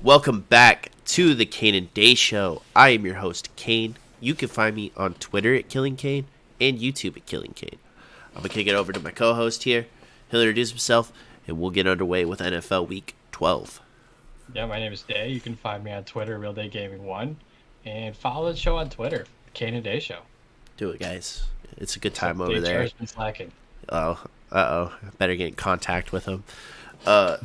Welcome back to the Kane and Day Show. I am your host, Kane. You can find me on Twitter at Killing Kane and YouTube at Killing Kane. I'm going to kick it over to my co-host here. He'll introduce himself, and we'll get underway with NFL Week 12. Yeah, my name is Day. You can find me on Twitter, Realdaygaming1, and follow the show on Twitter, Kane and Day Show. Do it, guys. It's a good time So over there. Char's been slacking. Better get in contact with him. Yeah,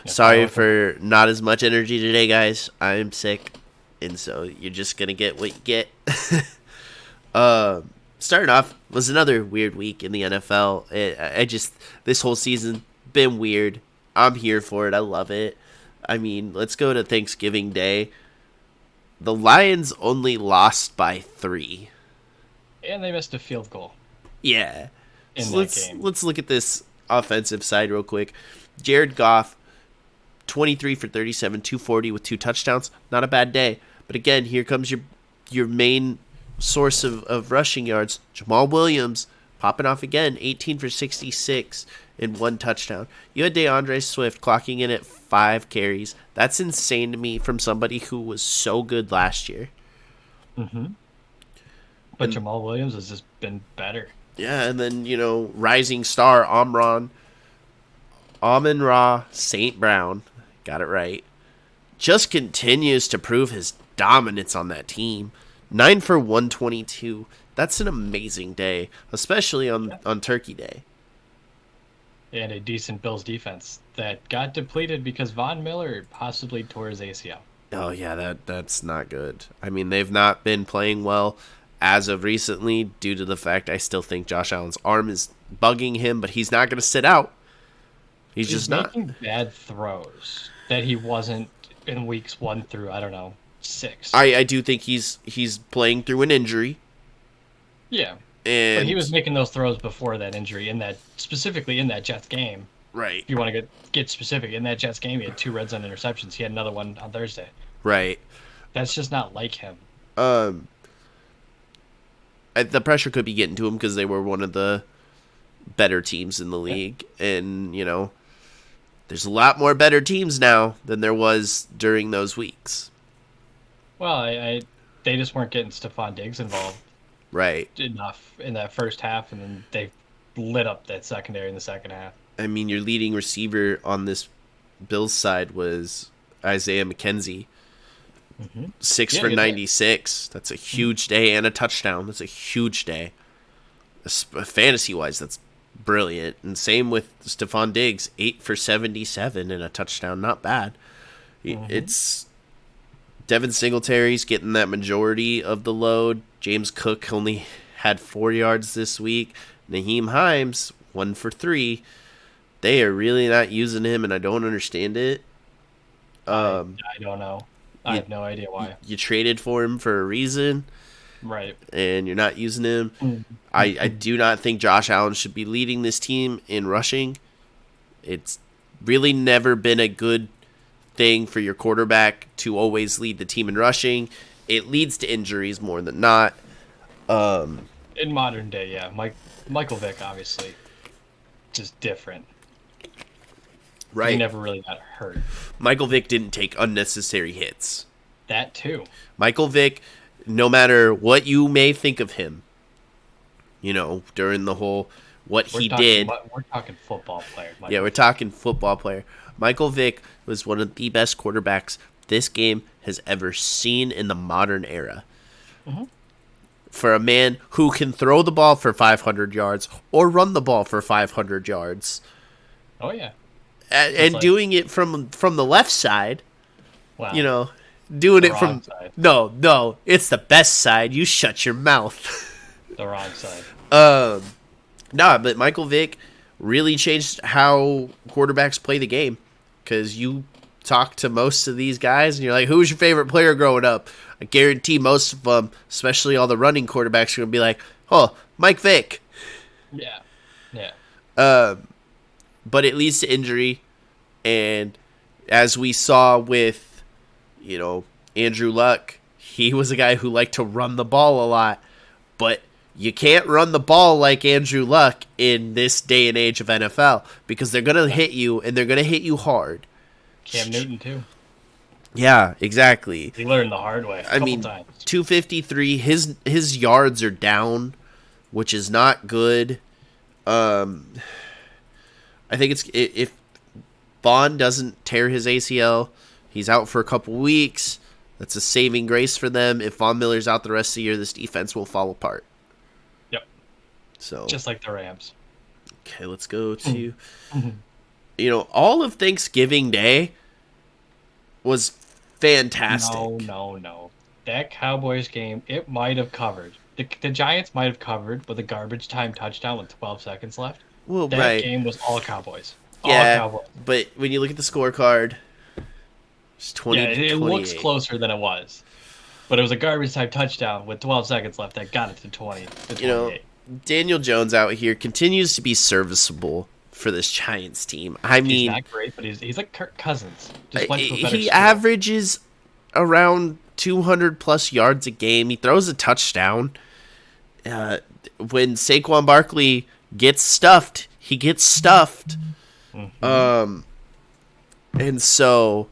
Sorry for not as much energy today, guys. I'm sick, and so you're just gonna get what you get. Starting off was another weird week in the NFL. This whole season been weird. I'm here for it. I love it. I mean, let's go to Thanksgiving Day. The Lions only lost by 3. And they missed a field goal. Yeah. In So that game. let's look at this offensive side real quick. Jared Goff, 23 for 37, 240 with 2 touchdowns. Not a bad day. But again, here comes your main source of rushing yards. Jamal Williams popping off again, 18 for 66 and 1 touchdown. You had DeAndre Swift clocking in at 5 carries. That's insane to me from somebody who was so good last year. Mm-hmm. But Jamal Williams has just been better. Yeah, and then, rising star Amon-Ra St. Brown, got it right, just continues to prove his dominance on that team. 9 for 122. That's an amazing day, especially on Turkey Day. And a decent Bills defense that got depleted because Von Miller possibly tore his ACL. Oh, yeah, that's not good. I mean, they've not been playing well as of recently due to the fact I still think Josh Allen's arm is bugging him, but he's not going to sit out. He's just not. Making bad throws that he wasn't in weeks 1 through, 6. I do think he's playing through an injury. Yeah. And But he was making those throws before that injury, specifically in that Jets game. right. If you want to get specific, in that Jets game, he had 2 red zone interceptions. He had another one on Thursday. Right. That's just not like him. The pressure could be getting to him because they were one of the better teams in the league. And, there's a lot more better teams now than there was during those weeks. Well, they just weren't getting Stephon Diggs involved Right. enough in that first half, and then they lit up that secondary in the second half. I mean, your leading receiver on this Bills side was Isaiah McKenzie. Mm-hmm. 6 Yeah, for good 96. That's a huge day, and a touchdown. That's a huge day. Fantasy-wise, that's brilliant. And same with Stephon Diggs, 8 for 77 and a touchdown. Not bad. Mm-hmm. It's Devin Singletary's getting that majority of the load. James Cook only had 4 yards this week. Naheem Himes, 1 for 3. They are really not using him, and I don't understand it. I don't know. I have no idea why. You traded for him for a reason. Right. And you're not using him. Mm-hmm. I do not think Josh Allen should be leading this team in rushing. It's really never been a good thing for your quarterback to always lead the team in rushing. It leads to injuries more than not. In modern day, yeah. Michael Vick, obviously, just different. Right. He never really got hurt. Michael Vick didn't take unnecessary hits. That, too. Michael Vick, no matter what you may think of him, during the whole he did. We're talking football player. Yeah, we're talking football player. Michael Vick was one of the best quarterbacks this game has ever seen in the modern era. Mm-hmm. For a man who can throw the ball for 500 yards or run the ball for 500 yards. Oh, yeah. And doing it from the left side. Wow. Doing The it from... wrong side. No, it's the best side. You shut your mouth. The wrong side. But Michael Vick really changed how quarterbacks play the game. Because you talk to most of these guys, and you're like, who was your favorite player growing up? I guarantee most of them, especially all the running quarterbacks, are going to be like, oh, Mike Vick. Yeah. Yeah. But it leads to injury. And as we saw with, Andrew Luck, he was a guy who liked to run the ball a lot. But you can't run the ball like Andrew Luck in this day and age of NFL because they're going to hit you, and they're going to hit you hard. Cam Newton, too. Yeah, exactly. He learned the hard way a I couple mean, times. 253. His yards are down, which is not good. Um, I think if Bond doesn't tear his ACL, he's out for a couple weeks. That's a saving grace for them. If Von Miller's out the rest of the year, this defense will fall apart. Yep. So Just like the Rams. okay, let's go to all of Thanksgiving Day was fantastic. No. That Cowboys game, it might have covered. The Giants might have covered with a garbage time touchdown with 12 seconds left. Well, That right. game was all Cowboys. All Yeah, Cowboys. but when you look at the scorecard, it's 20 Yeah, to it 28. looks closer than it was. But it was a garbage time touchdown with 12 seconds left that got it to 20 to 28. Daniel Jones out here continues to be serviceable for this Giants team. I mean, He's not great, but he's like Kirk Cousins. Just went to a better he school. averages around 200 plus yards a game. He throws a touchdown. When Saquon Barkley gets stuffed, he gets stuffed. Mm-hmm. And so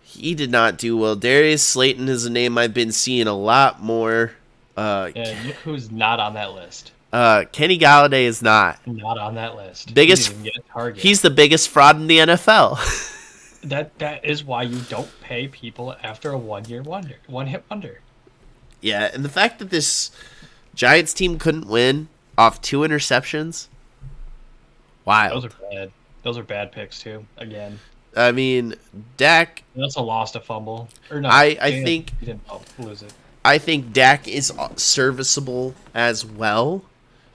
he did not do well. Darius Slayton is a name I've been seeing a lot more. And look who's not on that list. Kenny Galladay is not. Not on that list. Biggest. He didn't even get a target. He's the biggest fraud in the NFL. That is why you don't pay people after a one hit wonder. Yeah, and the fact that this Giants team couldn't win off 2 interceptions. Wild. Those are bad. Those are bad picks too. Again. I mean, Dak. He also lost a fumble. Or no, I think he didn't lose it. I think Dak is serviceable as well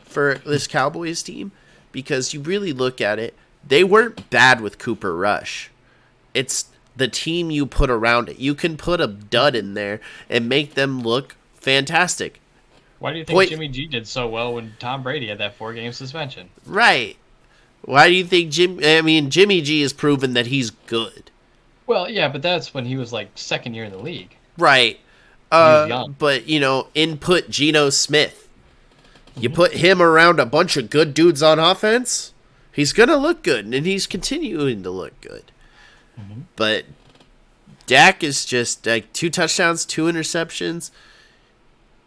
for this Cowboys team because you really look at it, they weren't bad with Cooper Rush. It's the team you put around it. You can put a dud in there and make them look fantastic. Why do you think Jimmy G did so well when Tom Brady had that 4-game suspension? Right. Why do you think Jimmy G has proven that he's good. Well, yeah, but that's when he was like second year in the league. Right. Young. But, input Geno Smith. You put him around a bunch of good dudes on offense, he's going to look good, and he's continuing to look good. Mm-hmm. But Dak is just like 2 touchdowns, 2 interceptions.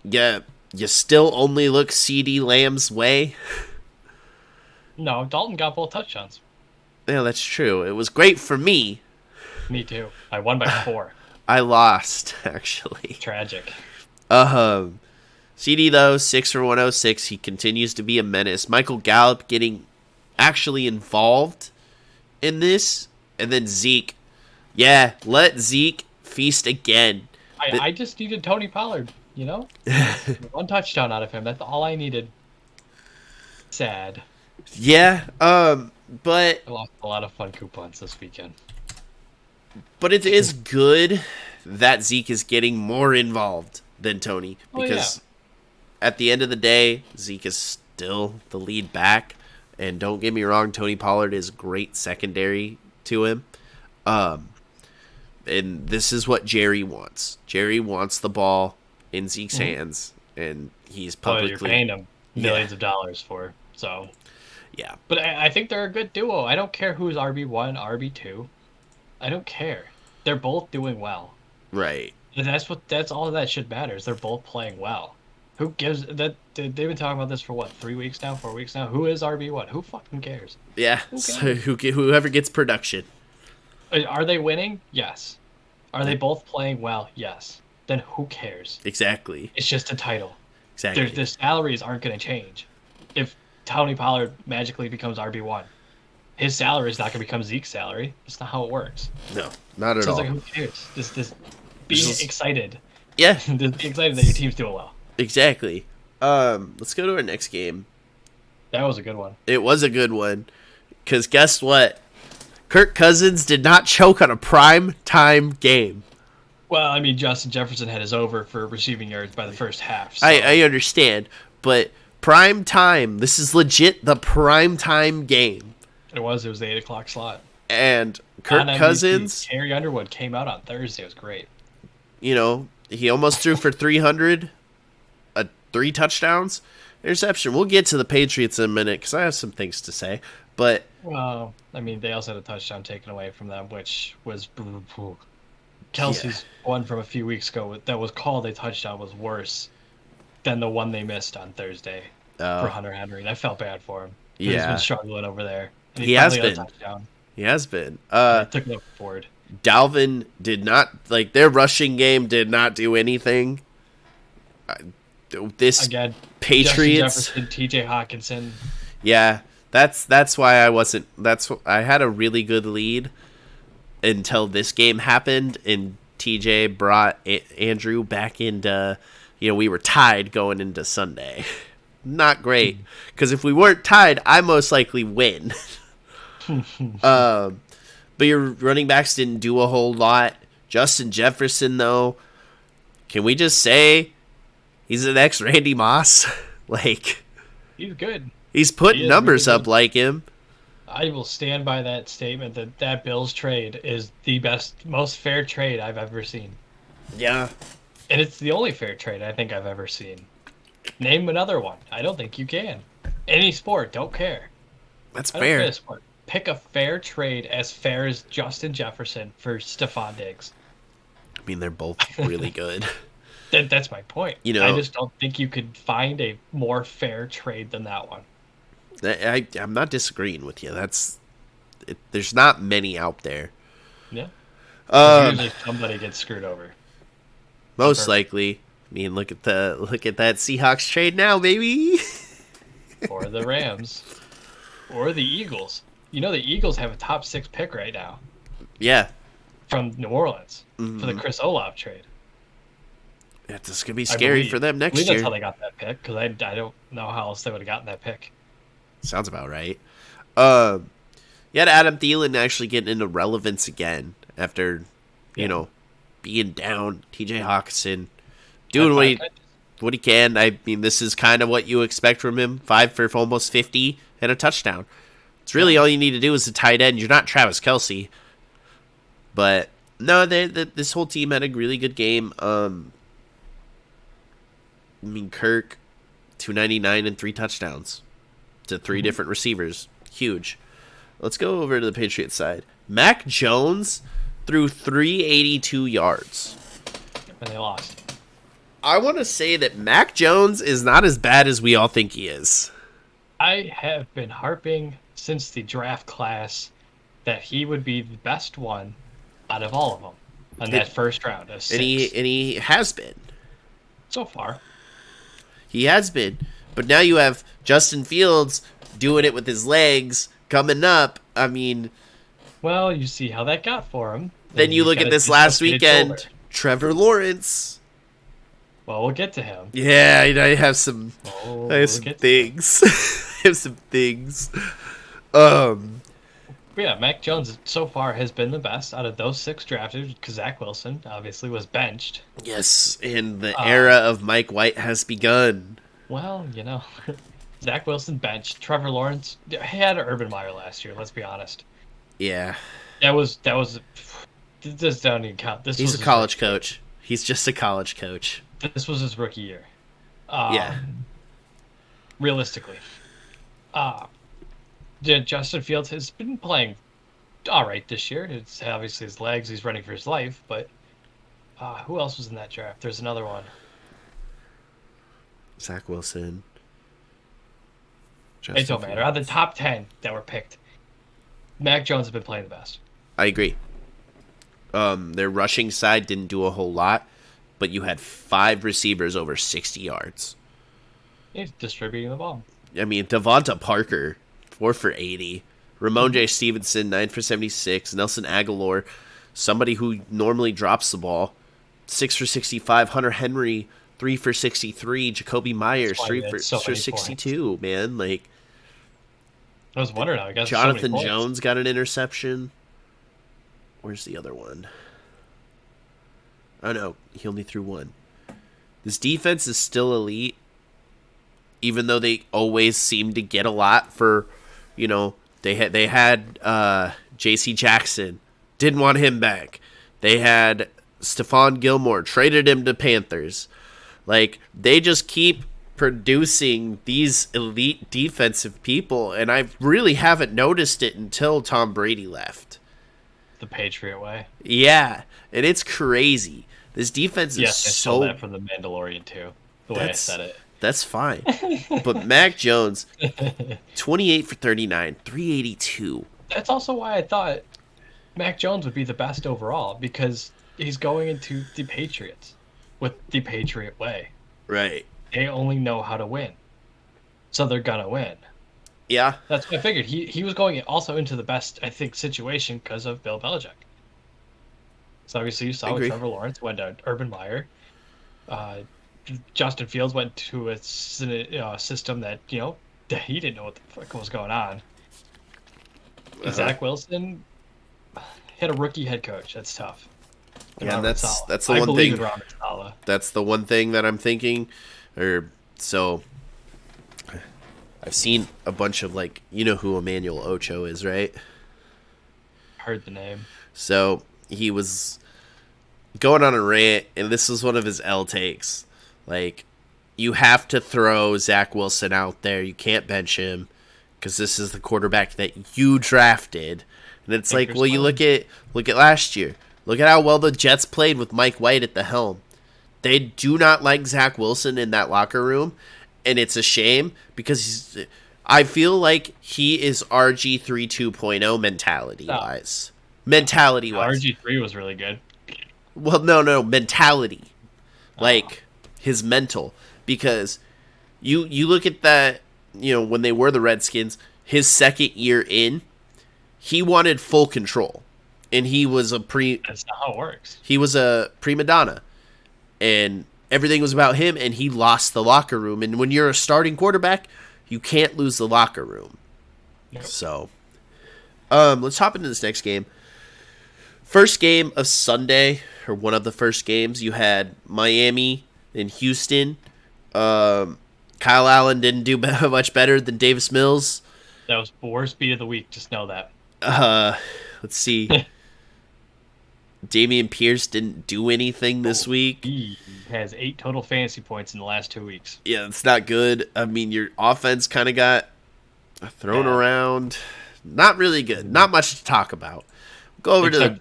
Yeah, you still only look CeeDee Lamb's way. No, Dalton got both touchdowns. Yeah, that's true. It was great for me. Me too. I won by 4. I lost, actually. Tragic. CD, though, 6 for 106. He continues to be a menace. Michael Gallup getting actually involved in this. And then Zeke. Yeah, let Zeke feast again. I just needed Tony Pollard, One touchdown out of him. That's all I needed. Sad. Yeah, but... I lost a lot of fun coupons this weekend. But it is good that Zeke is getting more involved than Tony. Because at the end of the day, Zeke is still the lead back. And don't get me wrong, Tony Pollard is great secondary to him. And this is what Jerry wants. Jerry wants the ball in Zeke's hands. And he's publicly... You're paying him millions of dollars for, so... Yeah. But I think they're a good duo. I don't care who's RB1, RB2. I don't care. They're both doing well. Right. And that's all that should matters. They're both playing well. Who gives that? They've been talking about this for what, 3 weeks now, 4 weeks now. Who is RB1? Who fucking cares? Yeah. So whoever gets production. Are they winning? Yes. Are they both playing well? Yes. Then who cares? Exactly. It's just a title. Exactly. The salaries aren't going to change. If Tony Pollard magically becomes RB1, his salary is not going to become Zeke's salary. That's not how it works. No, not at all. Like, who cares? Just be excited. Yeah. Just be excited that your team's doing well. Exactly. Let's go to our next game. That was a good one. It was a good one. Because guess what? Kirk Cousins did not choke on a prime time game. Well, I mean, Justin Jefferson had his over for receiving yards by the first half. So. I understand. But prime time. This is legit the prime time game. It was the 8 o'clock slot. And Kirk Cousins. Harry Underwood came out on Thursday. It was great. He almost threw for 300. 3 touchdowns. Interception. We'll get to the Patriots in a minute because I have some things to say. But well, I mean, they also had a touchdown taken away from them, which was Kelsey's one from a few weeks ago that was called a touchdown was worse than the one they missed on Thursday for Oh, Hunter Henry. I felt bad for him because he's been yeah. struggling over there, and he He has finally got a been. touchdown, He has been. and it took him forward. Dalvin did not, like, their rushing game did not do anything. This Again, Patriots. Justin Jefferson, T.J. Hawkinson. Yeah, that's why I wasn't. I had a really good lead until this game happened, and TJ brought Andrew back into. We were tied going into Sunday. Not great, because if we weren't tied, I most likely win. But your running backs didn't do a whole lot. Justin Jefferson, though, can we just say he's the next Randy Moss? Like, He's good. he's putting numbers really up like him. I will stand by that statement that Bills trade is the best, most fair trade I've ever seen. Yeah. And it's the only fair trade I think I've ever seen. Name another one. I don't think you can. Any sport, don't care. That's I don't care fair. the sport. Pick a fair trade as fair as Justin Jefferson for Stephon Diggs. I mean, they're both really good. That's my point. You know- I just don't think you could find a more fair trade than that one. I'm not disagreeing with you. There's not many out there. Yeah. Um, Usually somebody gets screwed over. most likely. I mean, look at that Seahawks trade now, baby. Or the Rams. Or the Eagles. You know the Eagles have a top 6 pick right now Yeah. from New Orleans for the Chris Olave trade. It's going to be scary for them next That's year. how they got that pick, because I don't know how else they would have gotten that pick. Sounds about right. You had Adam Thielen actually getting into relevance again after, being down. TJ Hawkinson doing what he can. I mean, this is kind of what you expect from him. 5 for almost 50 and a touchdown. It's really all you need to do is a tight end. You're not Travis Kelce. But, no, this whole team had a really good game. Kirk, 299 and 3 touchdowns to 3 different receivers. Huge. Let's go over to the Patriots side. Mac Jones threw 382 yards. And they lost. I want to say that Mac Jones is not as bad as we all think he is. I have been harping since the draft class that he would be the best one out of all of them on that first round of 6. And he has been. So far. He has been. But now you have Justin Fields doing it with his legs coming up. I mean, well, you see how that got for him. then you look at this last weekend, Trevor Lawrence. Well, we'll get to him. Yeah, I have some. Oh, I have some things. I have some things. Yeah, Mac Jones so far has been the best out of those 6 drafted because Zach Wilson obviously was benched. Yes, and the era of Mike White has begun. Well, Zach Wilson benched. Trevor Lawrence he had Urban Meyer last year. Let's be honest. Yeah, That was. This doesn't even count. he's a college coach. He's just a college coach. This was his rookie year. Yeah. Realistically, Justin Fields has been playing all right this year. It's obviously his legs. He's running for his life. But who else was in that draft? There's another one. Zach Wilson. It don't matter. Out of the top 10 that were picked, Mac Jones has been playing the best. I agree. Their rushing side didn't do a whole lot, but you had 5 receivers over 60 yards. He's distributing the ball. I mean, Devonta Parker, 4 for 80. Ramon J. Stevenson, 9 for 76. Nelson Aguilar, somebody who normally drops the ball, 6 for 65. Hunter Henry, 3 for 63. Jacoby Myers, 3 for 62. Man, like, I was wondering how I got Jonathan so many Jones got an interception. Where's the other one? Oh no, he only threw 1. This defense is still elite, even though they always seem to get a lot for, they had J.C. Jackson, didn't want him back. They had Stephon Gilmore, traded him to Panthers. Like, they just keep producing these elite defensive people, and I really haven't noticed it until Tom Brady left. the Patriot way. Yeah, and it's crazy. This defense is Yes, I stole so that from the Mandalorian too. The way I that's said it. that's fine. But Mac Jones, 28 for 39, 382. That's also why I thought Mac Jones would be the best overall because he's going into the Patriots with the Patriot way. Right. They only know how to win, so they're gonna win. Yeah. That's what I figured. He was going also into the best, I think, situation because of Bill Belichick. So obviously you saw with Agree. Trevor Lawrence went to Urban Meyer. Uh, Justin Fields went to a system that that he didn't know what the fuck was going on. Zach Wilson hit a rookie head coach. That's tough. And Yeah, and Robert that's Saleh. that's the I one believe thing. in Robert Saleh. That's the one thing that I'm thinking, or so. I've seen a bunch of you know who Emmanuel Ocho is, right? Heard the name. So he was going on a rant, and this was one of his L takes. Like, you have to throw Zach Wilson out there. You can't bench him because this is the quarterback that you drafted. And it's like, well, you look at last year. Look at how well the Jets played with Mike White at the helm. They do not like Zach Wilson in that locker room, and it's a shame because I feel like he is RG3 2.0 mentality-wise. Mentality-wise. RG3 was really good. Well, no, mentality. Like, his mental. Because you look at that, when they were the Redskins, his second year in, he wanted full control. And he was That's not how it works. he was a prima donna. And everything was about him, and he lost the locker room. And when you're a starting quarterback, you can't lose the locker room. Nope. So, let's hop into this next game. First game of Sunday, or one of the first games, you had Miami and Houston. Kyle Allen didn't do much better than Davis Mills. That was the worst beat of the week. Just know that. Let's see. Damian Pierce didn't do anything this week. He has 8 total fantasy points in the last 2 weeks. Yeah, it's not good. I mean, your offense kind of got thrown around. Not really good. Not much to talk about. Go over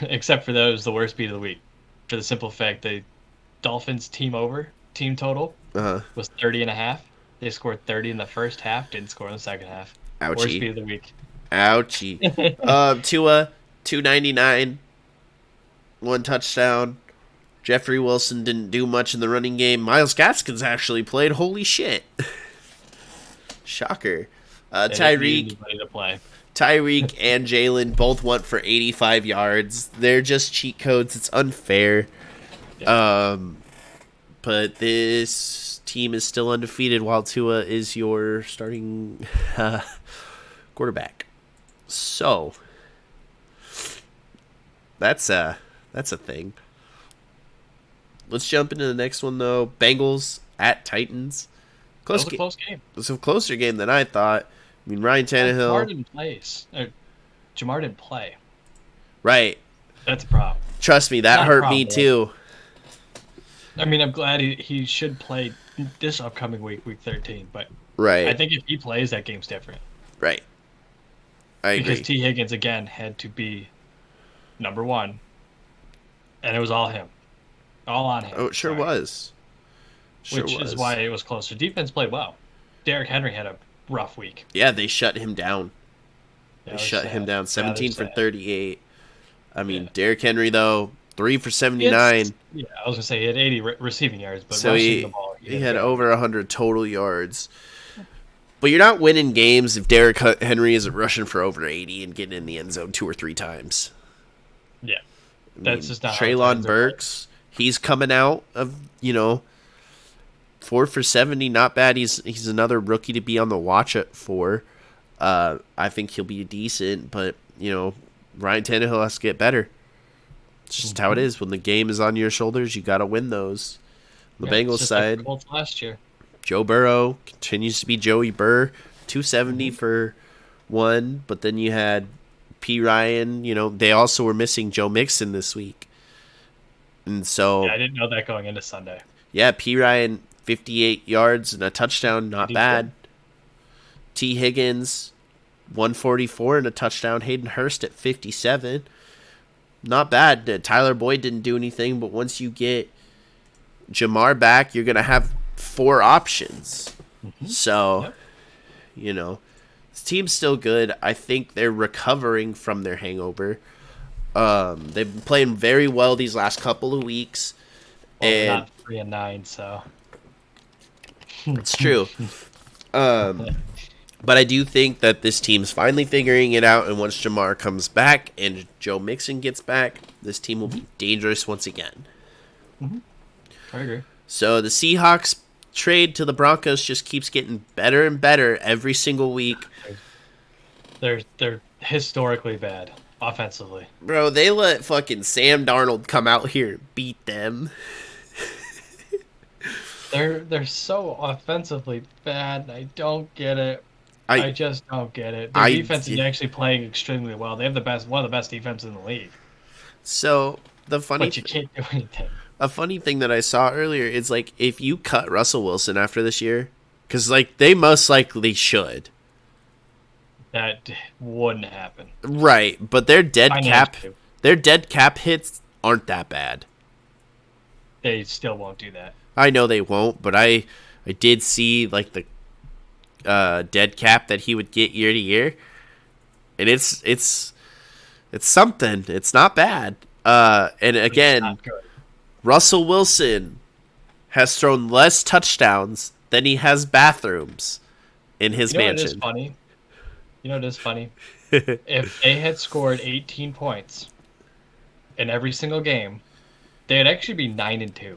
Except for those, the worst beat of the week. For the simple fact the Dolphins team total was 30.5. They scored 30 in the first half, didn't score in the second half. Ouchie. Worst beat of the week. Ouchie. Tua, 299, 1 touchdown. Jeffrey Wilson didn't do much in the running game. Myles Gaskins actually played. Holy shit. Shocker. Tyreek and Jalen both went for 85 yards. They're just cheat codes. It's unfair. Yeah. But this team is still undefeated while Tua is your starting quarterback. So that's a thing. Let's jump into the next one though. Bengals at Titans. That was a close game. It was a closer game than I thought. I mean, Ryan Tannehill. Jamar didn't play. Right. That's a problem. Trust me, that hurt me too. I mean, I'm glad he should play this upcoming week 13. But right. I think if he plays, that game's different. Right. I agree. Because T. Higgins, again, had to be number 1. And it was all him. All on him. Oh, it sure was. Which is why it was closer. Defense played well. Derrick Henry had a rough week. Yeah, they shut him down. They shut him down. 17 for 38. I mean, Derrick Henry, though, 3 for 79. I was going to say he had 80 receiving yards, but so rushing the ball. He had over 100 total yards. But you're not winning games if Derrick Henry isn't rushing for over 80 and getting in the end zone 2 or 3 times. Yeah. That's just not Treylon Burks, he's coming out of, 4 for 70, not bad. He's another rookie to be on the watch for. I think he'll be decent, but, Ryan Tannehill has to get better. It's just how it is. When the game is on your shoulders, you got to win those. The Bengals side, like last year. Joe Burrow continues to be Joey Burr, 270 for 1, but then you had P. Ryan. They also were missing Joe Mixon this week. And so I didn't know that going into Sunday. Yeah, P. Ryan, 58 yards and a touchdown, not bad. T. Higgins, 144 and a touchdown. Hayden Hurst at 57. not bad. Tyler Boyd didn't do anything, but once you get Jamar back, you're gonna have 4 options. So, Yep. you know, this team's still good. I think they're recovering from their hangover. They've been playing very well these last couple of weeks, Well, they're and not 3-9, so it's true. But I do think that this team's finally figuring it out, and once Jamar comes back and Joe Mixon gets back, this team will be dangerous once again. I agree. So the Seahawks trade to the Broncos just keeps getting better and better every single week. They're historically bad offensively. Bro, they let fucking Sam Darnold come out here and beat them. They're so offensively bad. I don't get it. I just don't get it. Their defense is actually playing extremely well. They have one of the best defenses in the league. So But you can't do anything. A funny thing that I saw earlier is like if you cut Russell Wilson after this year, because like they most likely should. That wouldn't happen. Right, but their dead cap hits aren't that bad. They still won't do that. I know they won't, but I did see like the dead cap that he would get year to year, and it's something. It's not bad. And again, Russell Wilson has thrown less touchdowns than he has bathrooms in his mansion. You know what is funny? If they had scored 18 points in every single game, they'd actually be 9-2.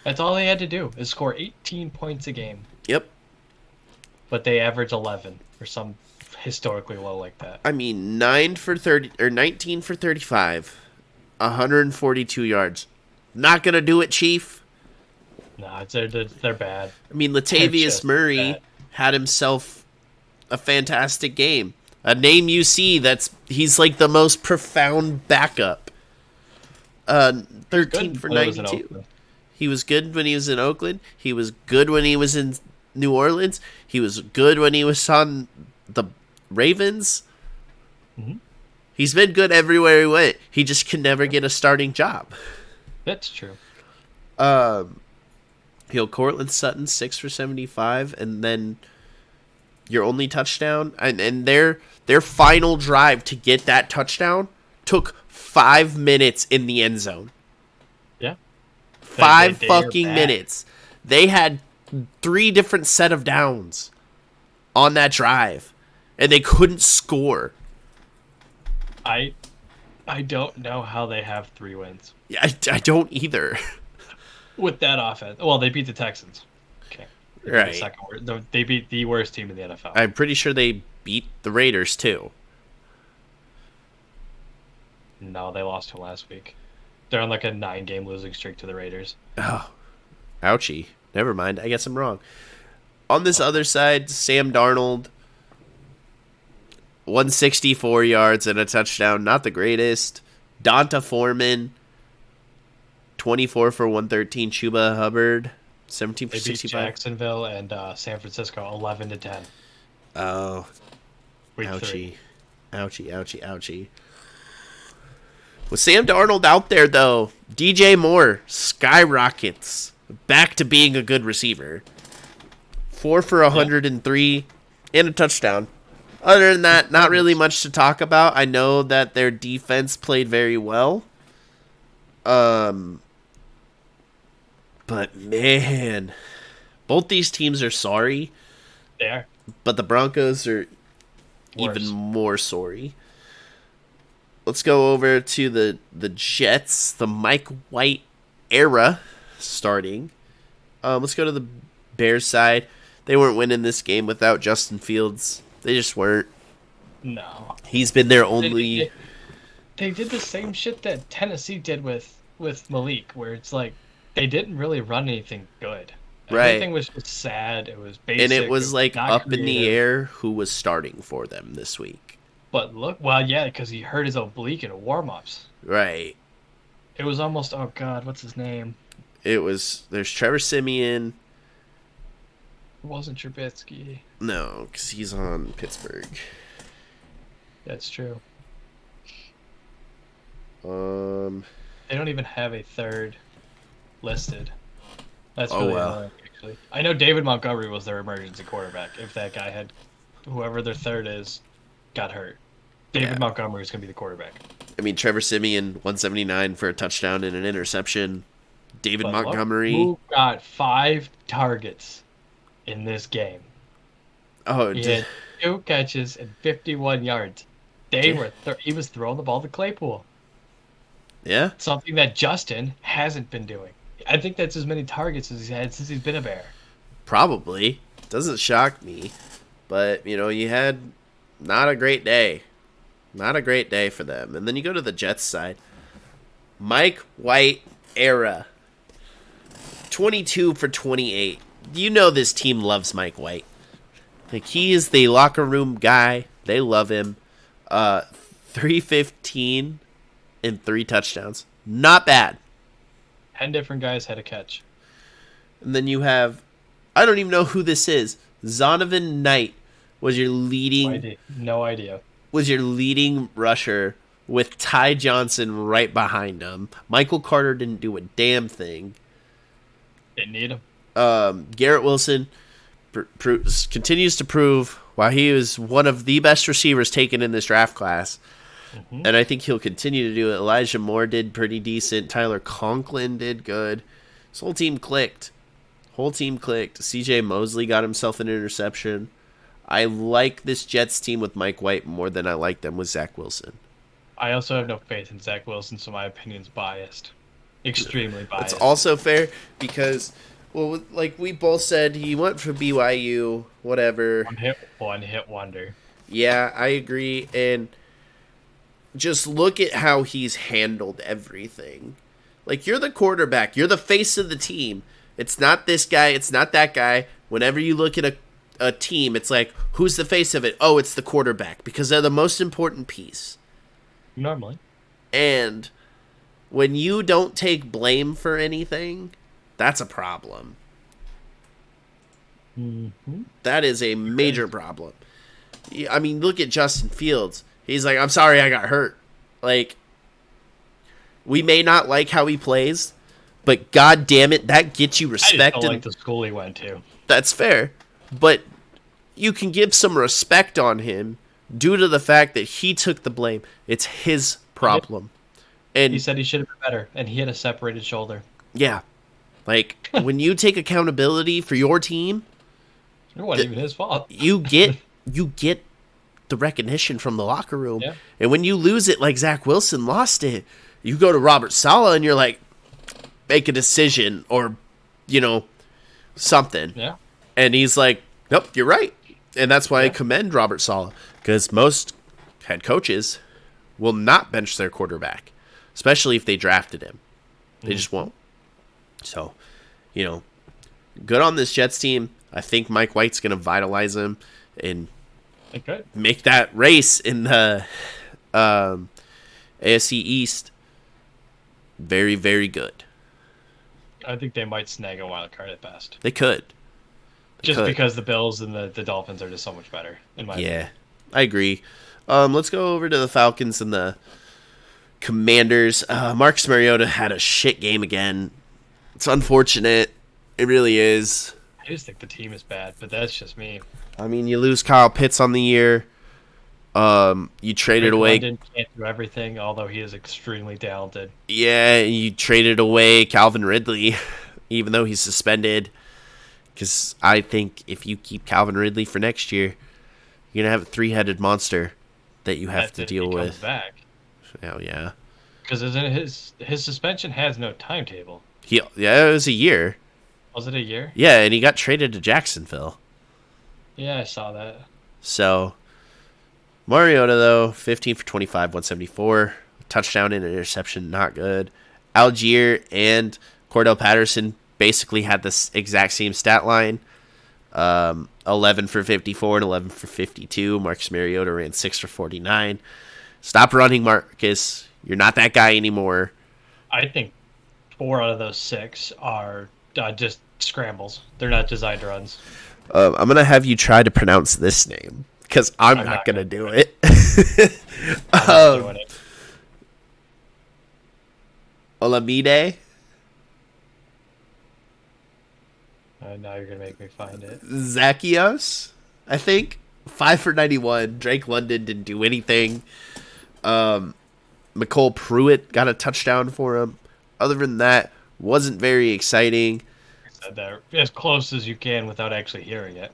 That's all they had to do is score 18 points a game. Yep. But they average 11 or some historically low like that. I mean, 19 for 35, 142 yards. Not gonna do it, Chief. No, they're bad. I mean, Latavius Murray had himself a fantastic game. A name you see he's like the most profound backup. 13 for 92. He was good when he was in Oakland. He was good when he was in New Orleans. He was good when he was on the Ravens. Mm-hmm. He's been good everywhere he went. He just can never get a starting job. That's true. Cortland Sutton 6 for 75, and then your only touchdown, and their final drive to get that touchdown took 5 minutes in the end zone. Yeah. 5 fucking minutes. They had 3 different set of downs on that drive, and they couldn't score. I don't know how they have 3 wins. Yeah, I don't either. With that offense. Well, they beat the Texans. Okay. Right. They beat the worst team in the NFL. I'm pretty sure they beat the Raiders, too. No, they lost to last week. They're on like a 9-game losing streak to the Raiders. Oh, ouchie. Never mind. I guess I'm wrong. On this other side, Sam Darnold, 164 yards and a touchdown. Not the greatest. Donta Foreman, 24 for 113. Chuba Hubbard, 17 for 65. They beat Jacksonville and San Francisco 11-10. Oh, Week ouchie. 3. Ouchie. With Sam Darnold out there, though, DJ Moore skyrockets back to being a good receiver. 4 for 103 and a touchdown. Other than that, not really much to talk about. I know that their defense played very well. But man, both these teams are sorry. They are. But the Broncos are even more sorry. Let's go over to the Jets, the Mike White era starting. Let's go to the Bears side. They weren't winning this game without Justin Fields. They just weren't. No. He's been their only... They did the same shit that Tennessee did with Malik, where it's like they didn't really run anything good. Right. Everything was just sad. It was basic. And it was like up creative. In the air who was starting for them this week. But look, because he hurt his oblique in warm-ups. Right. It was almost, oh God, what's his name? There's Trevor Siemian. It wasn't Trubisky. No, because he's on Pittsburgh. That's true. They don't even have a third listed. That's Oh really well. annoying, actually. I know David Montgomery was their emergency quarterback. If that guy had, whoever their third is, got hurt, Yeah. David Montgomery is going to be the quarterback. I mean, Trevor Simeon, 179 for a touchdown and an interception. David But look Montgomery. who got 5 targets in this game. Oh, He had 2 catches and 51 yards. He was throwing the ball to Claypool. yeah. Something that Justin hasn't been doing. I think that's as many targets as he's had since he's been a Bear. Probably. Doesn't shock me. But, you had not a great day. Not a great day for them. And then you go to the Jets side. Mike White era. 22 for 28. You know this team loves Mike White. Like, he is the locker room guy. They love him. 315 and 3 touchdowns. Not bad. 10 different guys had a catch. And then you have, I don't even know who this is. Zonovan Knight was your leading No idea. Was your leading rusher with Ty Johnson right behind him. Michael Carter didn't do a damn thing. Didn't need him. Garrett Wilson continues to prove why he is one of the best receivers taken in this draft class. Mm-hmm. And I think he'll continue to do it. Elijah Moore did pretty decent. Tyler Conklin did good. This whole team clicked. CJ Mosley got himself an interception. I like this Jets team with Mike White more than I like them with Zach Wilson. I also have no faith in Zach Wilson, so my opinion's biased. Extremely biased. It's also fair because, well, like we both said, he went for BYU, whatever. One hit wonder. Yeah, I agree. And just look at how he's handled everything. Like, you're the quarterback. You're the face of the team. It's not this guy. It's not that guy. Whenever you look at a team, it's like, who's the face of it? Oh, it's the quarterback because they're the most important piece. Normally. And when you don't take blame for anything, that's a problem. Mm-hmm. That is a major problem. I mean, look at Justin Fields. He's like, I'm sorry I got hurt. Like, we may not like how he plays, but god damn it, that gets you respect. I just don't like the school he went to. That's fair. But you can give some respect on him due to the fact that he took the blame. It's his problem. And he said he should have been better, and he had a separated shoulder. Yeah. Like, when you take accountability for your team, It wasn't even his fault. you get the recognition from the locker room. Yeah. And when you lose it like Zach Wilson lost it, you go to Robert Saleh and you're like, make a decision or, something. Yeah. And he's like, nope, you're right. And that's why I commend Robert Saleh, because most head coaches will not bench their quarterback, especially if they drafted him. They just won't. So, good on this Jets team. I think Mike White's going to vitalize him and make that race in the AFC East very, very good. I think they might snag a wild card at best. They could. Because the Bills and the Dolphins are just so much better, in my opinion. I agree. Let's go over to the Falcons and the Commanders. Marcus Mariota had a shit game again. It's unfortunate. It really is. I just think the team is bad, but that's just me. I mean, you lose Kyle Pitts on the year. You traded away. London can't do everything, although he is extremely talented. Yeah, you traded away Calvin Ridley, even though he's suspended. Because I think if you keep Calvin Ridley for next year, you're gonna have a 3-headed monster that you have to deal with. Comes back. Oh yeah. Because his suspension has no timetable. It was a year. Was it a year? Yeah, and he got traded to Jacksonville. Yeah, I saw that. So, Mariota, though, 15 for 25, 174. Touchdown and interception, not good. Algier and Cordell Patterson basically had this exact same stat line. 11 for 54 and 11 for 52. Marcus Mariota ran 6 for 49. Stop running, Marcus. You're not that guy anymore. I think 4 out of those 6 are just scrambles. They're not designed runs. I'm going to have you try to pronounce this name because I'm not going to do it. I'm not doing it. Olamide. Now you're gonna make me find it. Zacchaeus, I think. 5 for 91. Drake London didn't do anything. McCole Pruitt got a touchdown for him. Other than that, wasn't very exciting. I said that as close as you can without actually hearing it.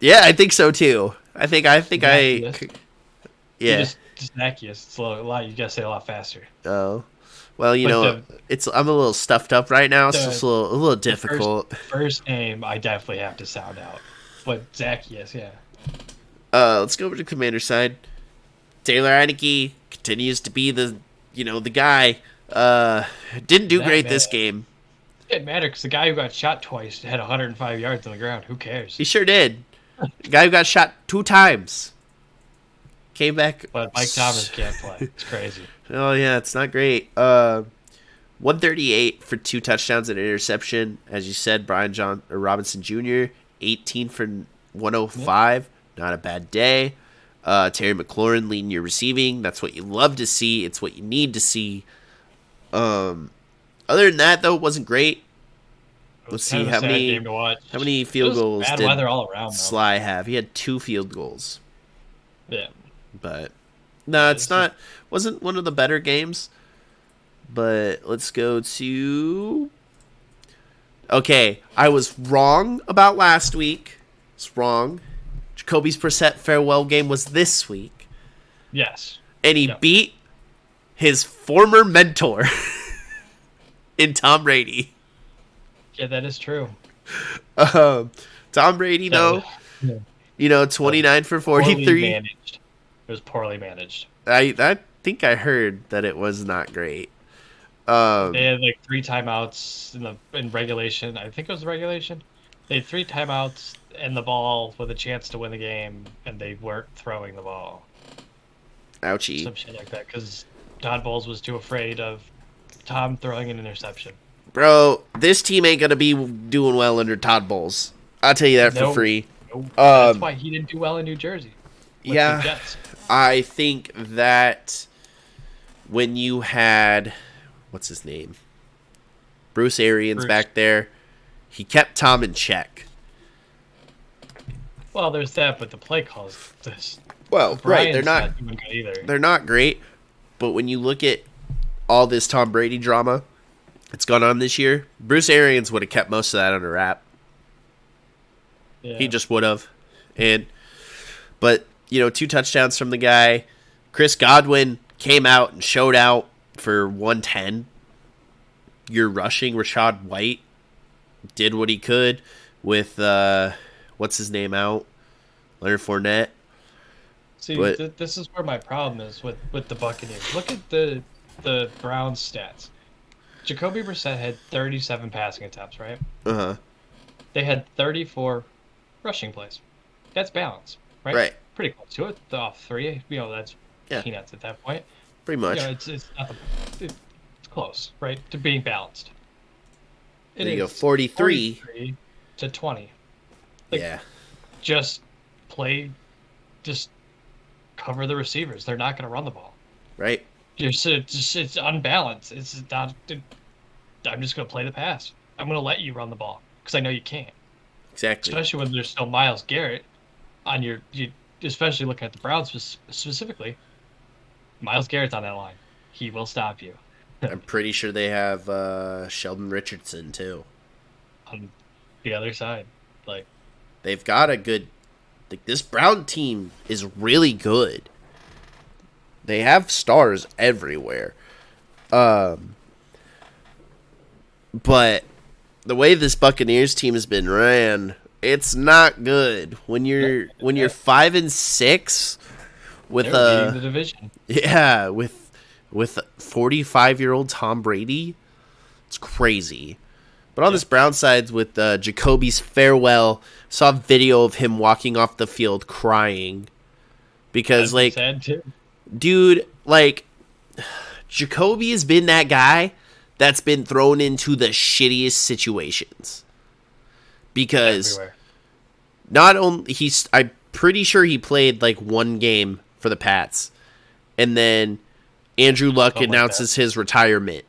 Yeah, I think so too. I think Zacchaeus. yeah. Just Zacchaeus. It's a lot. You gotta say it a lot faster. Oh. Well, But I'm a little stuffed up right now, so the- it's a little difficult. First name, I definitely have to sound out. But Zacchaeus, yeah. Let's go over to Commander side. Taylor Heineke continues to be the guy. Didn't do That great this man. game. It didn't matter because the guy who got shot twice had 105 yards on the ground. Who cares? He sure did. The guy who got shot 2 times came back. But Mike Thomas can't play. It's crazy. Oh yeah, it's not great. 138 for 2 touchdowns and an interception. As you said, Robinson Jr. 18 for 105. Yep. Not a bad day. Terry McLaurin leading your receiving. That's what you love to see. It's what you need to see. Other than that, though, it wasn't great. Let's see how many field goals bad did weather all around, Sly have. He had 2 field goals. Yeah. But no, wasn't one of the better games. But let's go to. Okay, I was wrong about last week. It's wrong. Jacoby Brissett farewell game was this week. Yes. And he beat his former mentor in Tom Brady. Yeah, that is true. Tom Brady, though, 29 for 43. Managed. It was poorly managed. I think I heard that it was not great. They had like 3 timeouts in regulation. I think it was regulation. They had 3 timeouts and the ball with a chance to win the game, and they weren't throwing the ball. Ouchie. Some shit like that, because Todd Bowles was too afraid of Tom throwing an interception. Bro, this team ain't going to be doing well under Todd Bowles. I'll tell you that for free. Nope. That's why he didn't do well in New Jersey. Yeah, I think that when you had, what's his name? Bruce Arians back there, he kept Tom in check. Well, there's that, but the play calls this. Well, right, they're not either. They're not great, but when you look at all this Tom Brady drama that's gone on this year, Bruce Arians would have kept most of that under wrap. Yeah. He just would have. But 2 touchdowns from the guy. Chris Godwin came out and showed out for 110. You're rushing. Rashad White did what he could with what's his name out? Leonard Fournette. See, this is where my problem is with the Buccaneers. Look at the Browns stats. Jacoby Brissett had 37 passing attempts, right? Uh-huh. They had 34 rushing plays. That's balance, right? Right. Pretty close to it. Off 3, that's peanuts at that point. Pretty much. It's not it's close, right? To being balanced. There you go, 43 to 20. Just cover the receivers. They're not going to run the ball. Right. It's unbalanced. It's not. I'm just going to play the pass. I'm going to let you run the ball because I know you can't. Exactly. Especially when there's still Myles Garrett on especially looking at the Browns specifically. Myles Garrett's on that line. He will stop you. I'm pretty sure they have Sheldon Richardson too. On the other side, they've got a good. This Brown team is really good. They have stars everywhere. But the way this Buccaneers team has been ran, it's not good. When you're 5-6 with leading the division. Yeah, with 45-year-old Tom Brady, it's crazy. But on this Brown side with Jacoby's farewell, saw a video of him walking off the field crying because sad too. Dude, Jacoby has been that guy that's been thrown into the shittiest situations. Because everywhere. Not only I'm pretty sure he played 1 game for the Pats. And then Andrew Luck announces his retirement.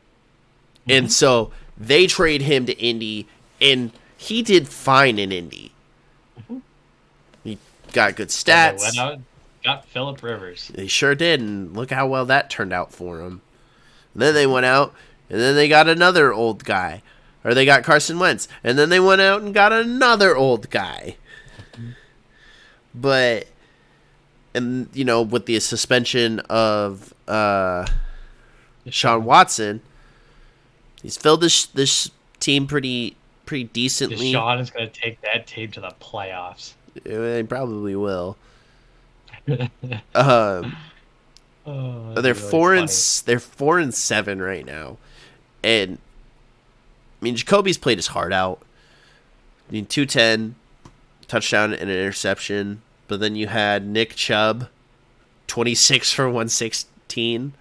And so they trade him to Indy, and he did fine in Indy. He got good And they stats. went out and got Phillip Rivers. They sure did, and look how well that turned out for him. And then they went out, and then they got another old guy. Or they got Carson Wentz. And then they went out and got another old guy. But, and, you know, with the suspension of Deshaun Watson, he's filled this team pretty decently. Deshaun is going to take that team to the playoffs. They probably will. They're really 4-7 right now, and I mean Jacoby's played his heart out. I mean 210, touchdown and an interception, but then you had Nick Chubb, 26 for 116.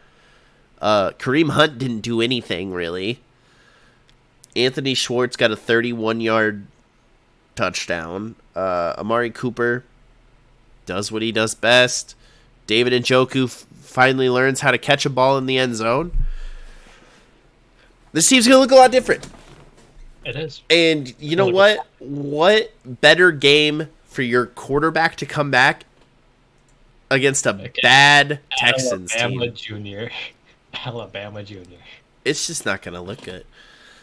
Kareem Hunt didn't do anything really. Anthony Schwartz got a 31-yard touchdown. Amari Cooper does what he does best. David Njoku finally learns how to catch a ball in the end zone. This team's going to look a lot different. It is. And you know what? What better game for your quarterback to come back against a bad Texans team? Alabama Jr. It's just not going to look good.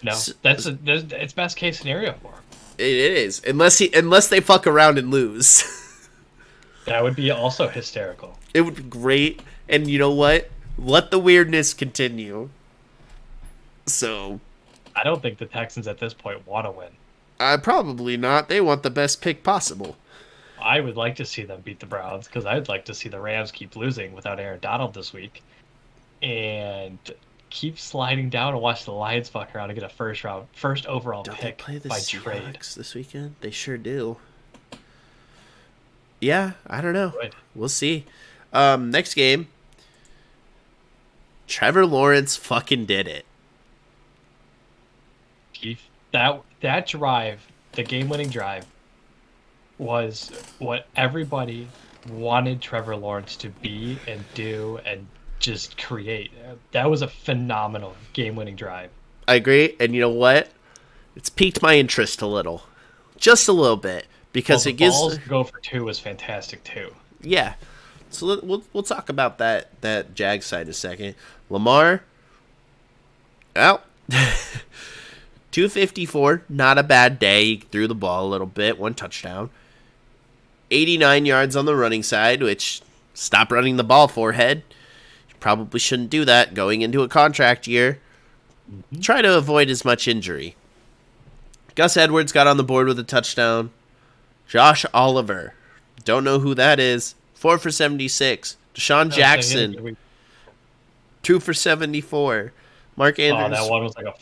No, it's best case scenario for him. It is. Unless they fuck around and lose. That would be also hysterical. It would be great. And you know what? Let the weirdness continue. So, I don't think the Texans at this point want to win. Probably not. They want the best pick possible. I would like to see them beat the Browns because I'd like to see the Rams keep losing without Aaron Donald this week. And keep sliding down and watch the Lions fuck around and get a first overall Don't pick they play the by Seahawks trade this weekend? They sure do. Yeah, I don't know. Good. We'll see. Next game. Trevor Lawrence fucking did it. That drive, the game-winning drive, was what everybody wanted Trevor Lawrence to be and do and just create. That was a phenomenal game-winning drive. I agree, and you know what? It's piqued my interest a little. Just a little bit. Because it gives balls to go for 2 was fantastic too. Yeah. So we'll talk about that Jag side in a second. Lamar, well, 254, not a bad day. He threw the ball a little bit, 1 touchdown. 89 yards on the running side, which stop running the ball, forehead. You probably shouldn't do that going into a contract year. Mm-hmm. Try to avoid as much injury. Gus Edwards got on the board with a touchdown. Josh Oliver, don't know who that is. 4 for 76. Deshaun Jackson, 2 for 74. Mark Andrews. Oh, that one was like a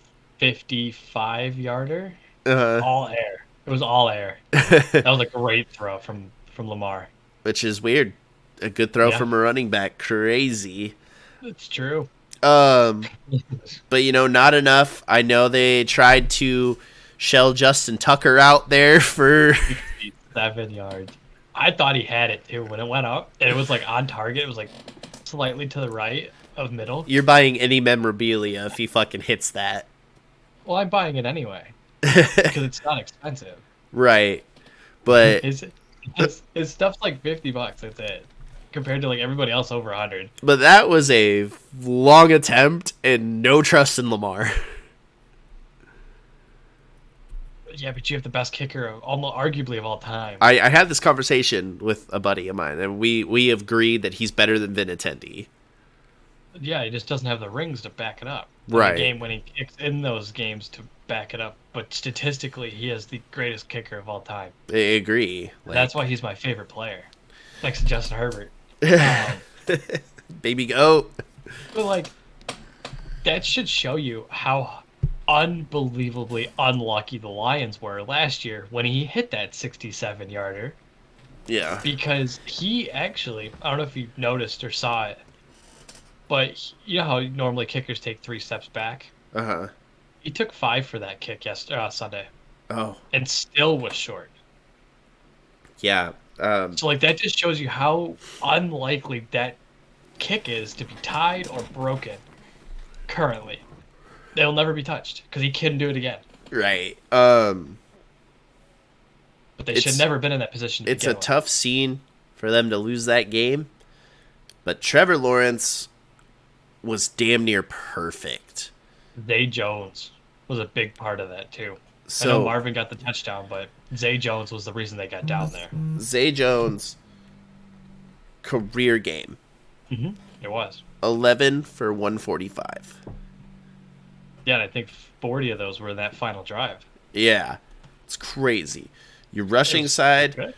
55-yarder. Uh-huh. All air. It was all air. That was a great throw from Lamar. Which is weird. A good throw from a running back. Crazy. It's true. But, you know, not enough. I know they tried to shell Justin Tucker out there for 7 yards. I thought he had it too when it went up, and it was like on target. It was like slightly to the right of middle. You're buying any memorabilia if he fucking hits that. Well, I'm buying it anyway because it's not expensive. Right, but his stuff's like $50. That's it, compared to like everybody else over 100. But that was a long attempt and no trust in Lamar. Yeah, but you have the best kicker of arguably of all time. I had this conversation with a buddy of mine, and we agreed that he's better than Vinatieri. Yeah, he just doesn't have the rings to back it up. Right. The game when he kicks in those games to back it up, but statistically, he is the greatest kicker of all time. I agree. That's why he's my favorite player, next to Justin Herbert. Baby goat. But like, that should show you how unbelievably unlucky the Lions were last year when he hit that 67-yarder. Yeah. Because he actually, I don't know if you noticed or saw it, but you know how normally kickers take 3 steps back? Uh-huh. He took 5 for that kick Sunday. Oh. And still was short. Yeah. So like that just shows you how unlikely that kick is to be tied or broken currently. They'll never be touched because he couldn't do it again. Right. But they should never been in that position to It's a begin with. tough scene for them to lose that game, but Trevor Lawrence was damn near perfect. Zay Jones was a big part of that too. I So know Marvin got the touchdown, but Zay Jones was the reason they got down there. Zay Jones, career game, It was. 11 for 145. Yeah, and I think 40 of those were in that final drive. Yeah, it's crazy. Your rushing was side, good.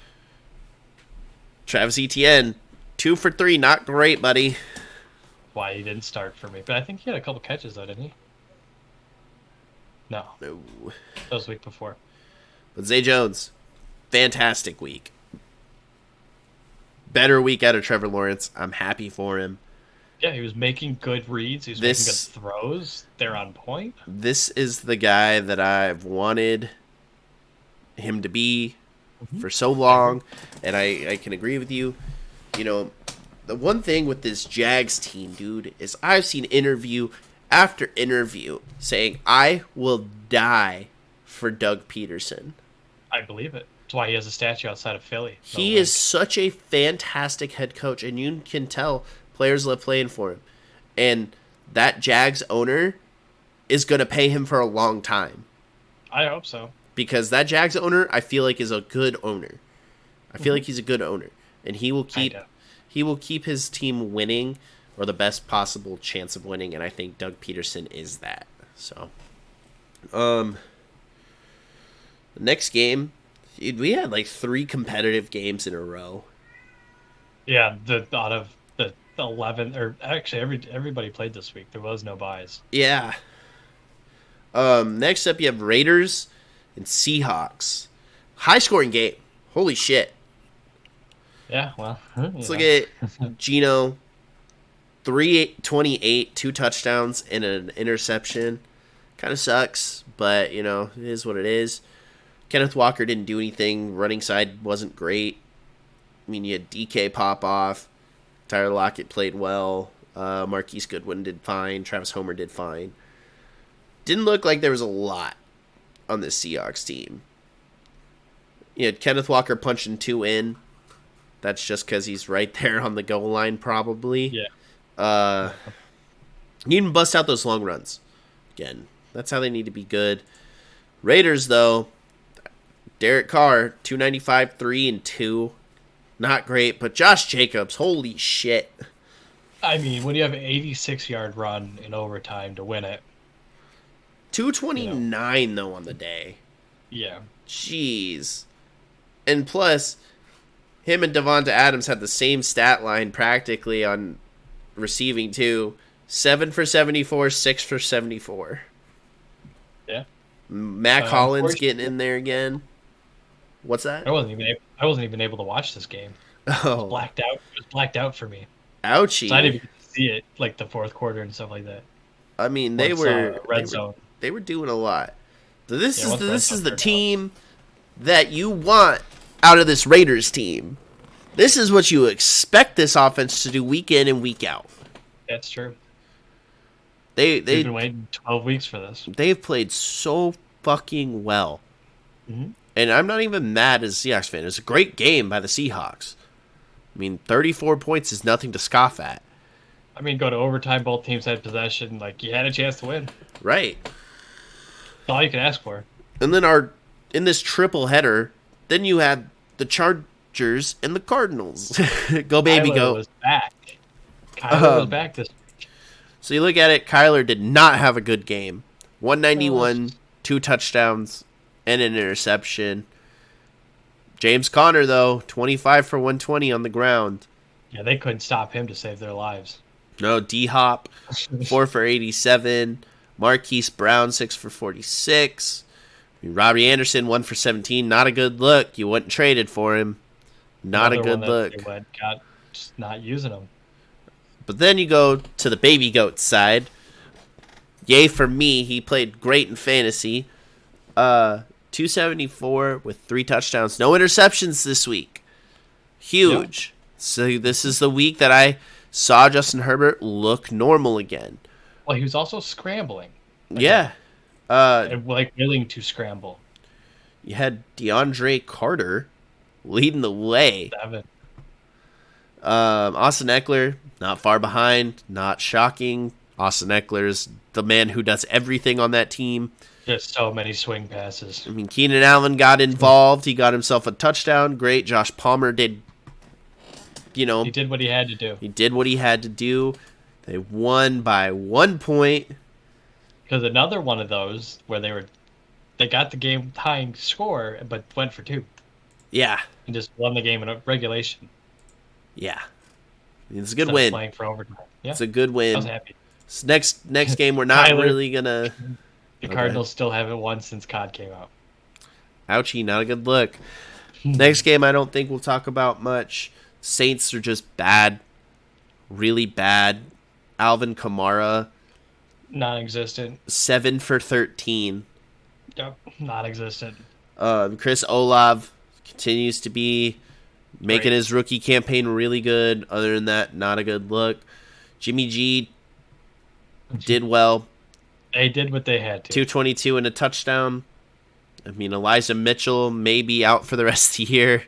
Travis Etienne, 2 for 3, not great, buddy. Why he didn't start for me. But I think he had a couple catches though, didn't he? No, No. that was the week before. But Zay Jones, fantastic week. Better week out of Trevor Lawrence. I'm happy for him. Yeah, he was making good reads. He was making good throws. They're on point. This is the guy that I've wanted him to be for so long, and I can agree with you. You know, the one thing with this Jags team, dude, is I've seen interview after interview saying, I will die for Doug Peterson. I believe it. That's why he has a statue outside of Philly. He is such a fantastic head coach, and you can tell players love playing for him. And that Jags owner is going to pay him for a long time. I hope so. Because that Jags owner, I feel like, is a good owner. I feel like he's a good owner. And he will keep his team winning, or the best possible chance of winning, and I think Doug Peterson is that. So, the next game, dude, we had like 3 competitive games in a row. Yeah, out of the 11, or actually everybody played this week. There was no buys. Yeah. Next up, you have Raiders and Seahawks. High scoring game. Holy shit. Yeah, well, Let's look at Gino. 328, 2 touchdowns and an interception. Kind of sucks, but you know, it is what it is. Kenneth Walker didn't do anything. Running side wasn't great. I mean, you had DK pop off. Tyler Lockett played well. Marquise Goodwin did fine. Travis Homer did fine. Didn't look like there was a lot on this Seahawks team. You had Kenneth Walker punching 2 in. That's just because he's right there on the goal line, probably. Yeah. You need to bust out those long runs. Again, that's how they need to be good. Raiders, though, Derek Carr, 295, 3 and 2. Not great, but Josh Jacobs, holy shit. I mean, when you have an 86-yard run in overtime to win it. 229, though, on the day. Yeah. Jeez. And plus, him and Devonta Adams had the same stat line practically on receiving, too. 7 for 74, 6 for 74. Yeah. Mac Hollins getting in there again. What's that? I wasn't even able to watch this game. It was blacked out. It was blacked out for me. Ouchie. So I didn't even get to see it, like the fourth quarter and stuff like that. I mean, they were zone. They were doing a lot. So this is the team that you want out of this Raiders team. This is what you expect this offense to do week in and week out. That's true. They've been waiting 12 weeks for this. They've played so fucking well. Mm-hmm. And I'm not even mad as a Seahawks fan. It was a great game by the Seahawks. I mean, 34 points is nothing to scoff at. I mean, go to overtime, both teams had possession. Like, you had a chance to win. Right. That's all you can ask for. And then in this triple header, then you had the Chargers and the Cardinals. Go, baby, Kyler go. was back. Kyler was back this week. So you look at it, Kyler did not have a good game. 191, 2 touchdowns, and an interception. James Conner, though, 25 for 120 on the ground. Yeah, they couldn't stop him to save their lives. No, D-Hop, 4 for 87. Marquise Brown, 6 for 46. I mean, Robbie Anderson, 1 for 17. Not a good look. You wouldn't traded for him. Not Another a good look. They got just not using him. But then you go to the baby goat side. Yay for me. He played great in fantasy. 274 with 3 touchdowns. No interceptions this week. Huge. Yep. So this is the week that I saw Justin Herbert look normal again. Well, he was also scrambling. Yeah. And, like, willing to scramble. You had DeAndre Carter leading the way. 7. Austin Eckler, not far behind, not shocking. Austin Eckler's the man who does everything on that team. Just so many swing passes. I mean, Keenan Allen got involved. He got himself a touchdown. Great. Josh Palmer did, He did what he had to do. He did what he had to do. They won by 1 point. Because another one of those where they got the game tying score, but went for 2. Yeah. And just won the game in a regulation. Yeah. I mean, it's a good Instead of win. playing for overtime. Yeah. It's a good win. I was happy. So next game, we're not Tyler, really going to... The Cardinals still haven't won since COD came out. Ouchie, not a good look. Next game, I don't think we'll talk about much. Saints are just bad. Really bad. Alvin Kamara, Non-existent. 7 for 13. Yep. Non-existent. Chris Olave continues to be making his rookie campaign really good. Other than that, not a good look. Jimmy G did well. They did what they had to. 222 and a touchdown. I mean, Elijah Mitchell may be out for the rest of the year.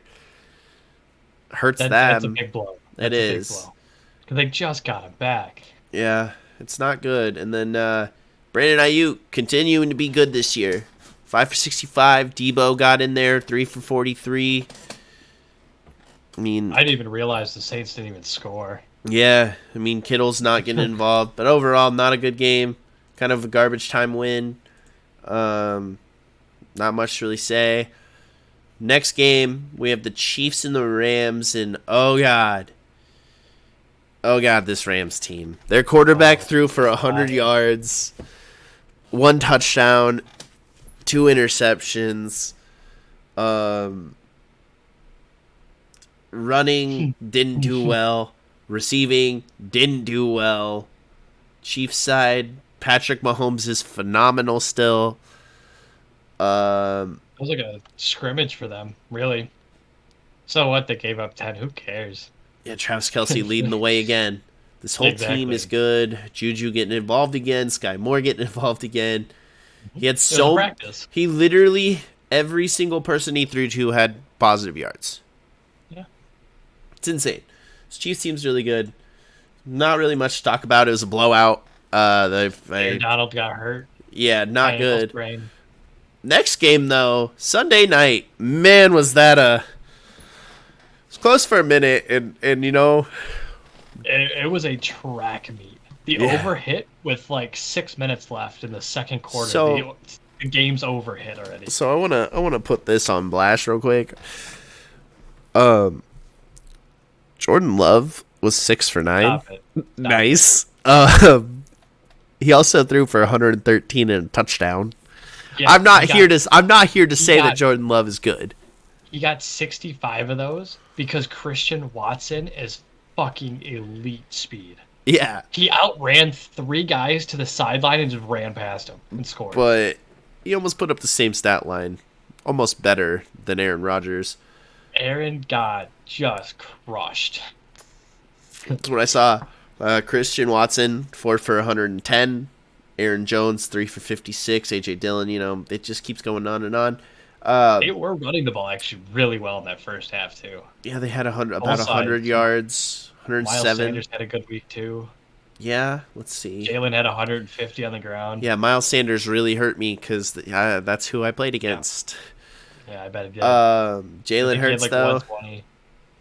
Hurts them. That's a big blow. It is. Because they just got him back. Yeah, it's not good. And then Brandon Ayuk continuing to be good this year. 5 for 65. Debo got in there. 3 for 43. I mean, I didn't even realize the Saints didn't even score. Yeah, I mean, Kittle's not getting involved. But overall, not a good game. Kind of a garbage time win. Not much to really say. Next game, we have the Chiefs and the Rams. And, oh, God, this Rams team. Their quarterback threw for 100 yards, 1 touchdown, 2 interceptions. Running didn't do well. Receiving didn't do well. Chiefs side, Patrick Mahomes is phenomenal still. It was like a scrimmage for them, really. So what? They gave up 10. Who cares? Yeah, Travis Kelce leading the way again. This whole team is good. Juju getting involved again. Sky Moore getting involved again. He had he literally, every single person he threw to had positive yards. Yeah. It's insane. This Chiefs team's really good. Not really much to talk about. It was a blowout. Aaron Donald got hurt. Yeah, not good. Brain. Next game, though, Sunday night. Man, was that it was close for a minute, and It was a track meet. The overhit with like 6 minutes left in the second quarter. So, the game's overhit already. So I wanna put this on blast real quick. Jordan Love was 6 for 9. Stop Nice. He also threw for 113 and a touchdown. Yeah, I'm not here to say that Jordan Love is good. He got 65 of those because Christian Watson is fucking elite speed. Yeah. He outran 3 guys to the sideline and just ran past him and scored. But he almost put up the same stat line. Almost better than Aaron Rodgers. Aaron got just crushed. That's what I saw. Christian Watson, 4 for 110. Aaron Jones, 3 for 56. AJ Dillon, it just keeps going on and on. They were running the ball actually really well in that first half too. Yeah, they had about 100 yards, 107. Miles Sanders had a good week too. Yeah, let's see. Jalen had 150 on the ground. Yeah, Miles Sanders really hurt me because that's who I played against. Yeah, I bet it did. Jalen Hurts, though,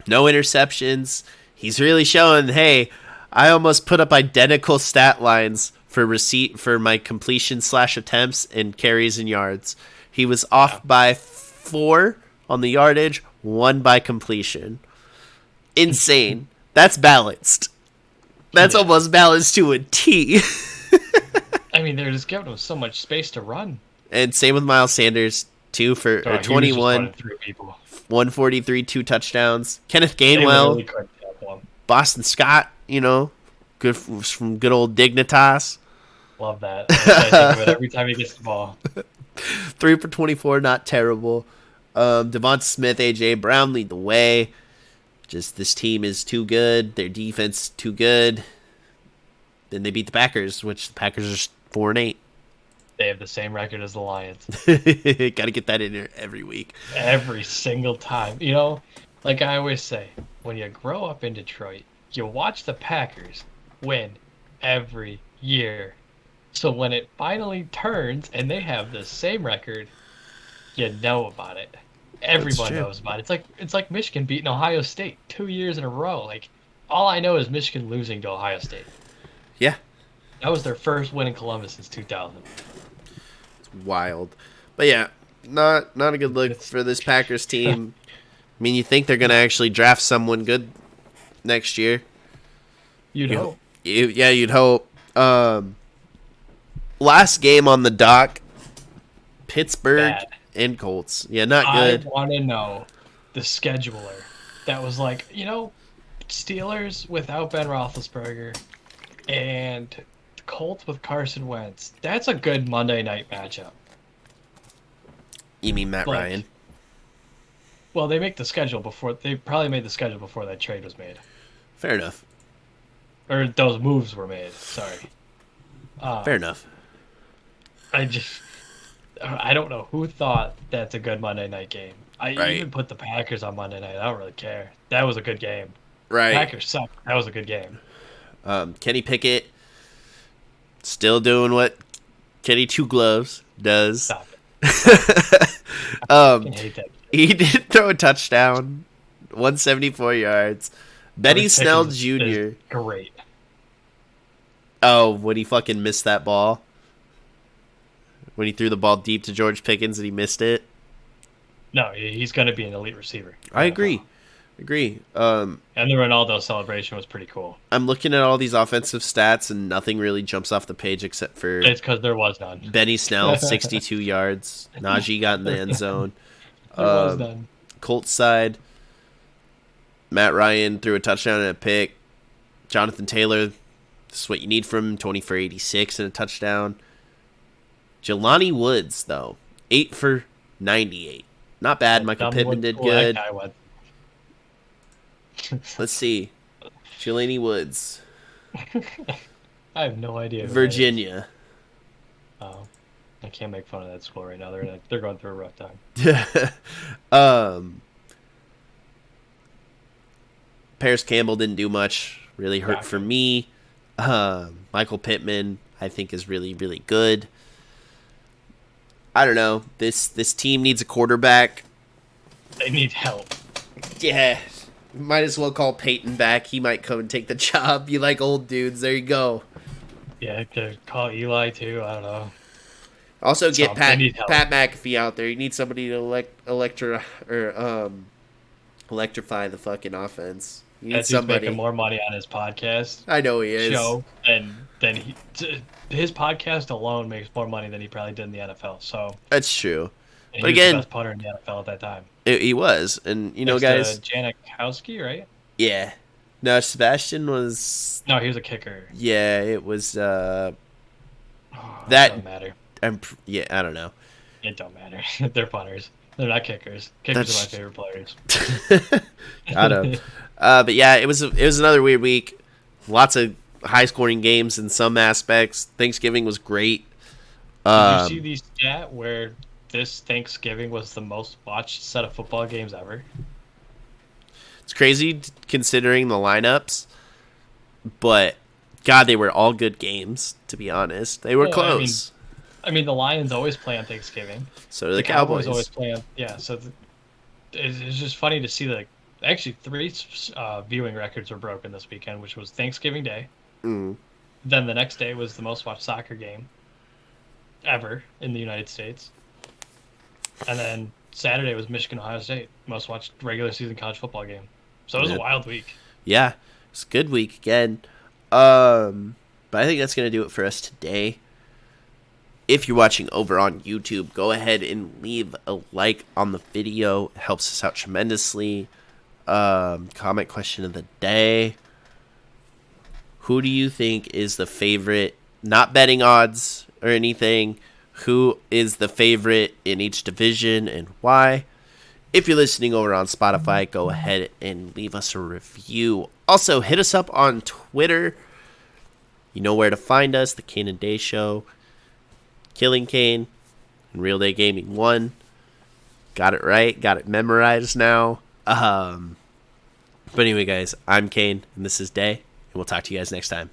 no interceptions. He's really showing, hey, I almost put up identical stat lines for my completion/attempts and carries and yards. He was off by 4 on the yardage, 1 by completion. Insane. That's balanced. That's almost balanced to a T. I mean, they're just giving him so much space to run. And same with Miles Sanders, 2 for 21, 143, 2 touchdowns. Kenneth Gainwell, Boston Scott, good from good old Dignitas. Love that. I think of it every time he gets the ball. 3 for 24, not terrible. Devonta Smith, AJ Brown lead the way. Just this team is too good. Their defense too good. Then they beat the Packers, which the Packers are 4-8. They have the same record as the Lions Gotta get that in there every week. every single time. Like I always say, when you grow up in Detroit, you watch the Packers win every year. So when it finally turns and they have the same record, you know about it. Everyone true. knows about it. It's like Michigan beating Ohio State 2 years in a row. Like all I know is Michigan losing to Ohio State. Yeah, That was their first win in Columbus since 2000. it's wild. But yeah, not a good look It's for this Packers team. I mean, you think they're gonna actually draft someone good next year? you'd hope. You'd hope. Last game on the dock, Pittsburgh Bad. and Colts. Yeah, not I good. want to know the scheduler that was like, Steelers without Ben Roethlisberger and Colts with Carson Wentz. That's a good Monday night matchup. You mean Matt Like, Ryan? Well, they probably made the schedule before that trade was made. Fair enough. Or those moves were made. Sorry. Fair enough. I don't know who thought that's a good Monday night game. I Right. even put the Packers on Monday night. I don't really care. That was a good game. Right. Packers suck. That was a good game. Kenny Pickett still doing what Kenny Two Gloves does. Stop it. I hate that. He did throw a touchdown, 174 yards. Benny George Snell Pickens Jr. is great. Oh, when he fucking missed that ball. When he threw the ball deep to George Pickens and he missed it. No, he's going to be an elite receiver. I agree. And the Ronaldo celebration was pretty cool. I'm looking at all these offensive stats and nothing really jumps off the page except for It's because there was none. Benny Snell, 62 yards. Najee got in the end zone. There was none. Colts side, Matt Ryan threw a touchdown and a pick. Jonathan Taylor, this is what you need from him, 20 for 86 and a touchdown. Jelani Woods, though, 8 for 98. Not bad. Michael Pittman did good. That guy went. Let's see. Jelani Woods, I have no idea. Who Virginia. that is. Oh, I can't make fun of that school right now. They're going through a rough time. Paris Campbell didn't do much. Really hurt for me. Michael Pittman, I think, is really, really good. I don't know. This team needs a quarterback. They need help. Yeah. Might as well call Peyton back. He might come and take the job. You like old dudes. There you go. Yeah, to call Eli too. I don't know. Also get Pat need help. McAfee out there. You need somebody to electrify the fucking offense. You need He's somebody. making more money on his podcast I know he is. show than his podcast alone makes more money than he probably did in the NFL. So That's true. and But he was again- the best punter in the NFL at that time. He was. And, Next guys, to Janikowski, right? yeah. No, Sebastian was, No, he was a kicker. yeah, it was, Oh, That- it doesn't matter. yeah, I don't know. It don't matter. They're punters. They're not kickers. Kickers That's- are my favorite players. Got him. But yeah, it was another weird week. Lots of high scoring games in some aspects. Thanksgiving was great. Did you see the stat where this Thanksgiving was the most watched set of football games ever? It's crazy considering the lineups, but God, they were all good games. To be honest, they were Well, close. I mean, the Lions always play on Thanksgiving. So do the The Cowboys. always play on. Yeah, so it's just funny to see that actually 3 viewing records were broken this weekend, which was Thanksgiving Day. Mm. Then the next day was the most watched soccer game ever in the United States. And then Saturday was Michigan-Ohio State, most watched regular season college football game. So it was Yeah. a wild week. Yeah, it's a good week again. But I think that's gonna do it for us today. If you're watching over on YouTube, go ahead and leave a like on the video. It helps us out tremendously. Comment question of the day. Who do you think is the favorite? Not betting odds or anything. Who is the favorite in each division and why? If you're listening over on Spotify, go ahead and leave us a review. Also, hit us up on Twitter. You know where to find us, The Kane and Day Show. Killing Kane, and Real Day Gaming won. Got it right. Got it memorized now. But anyway, guys, I'm Kane, and this is Day, and we'll talk to you guys next time.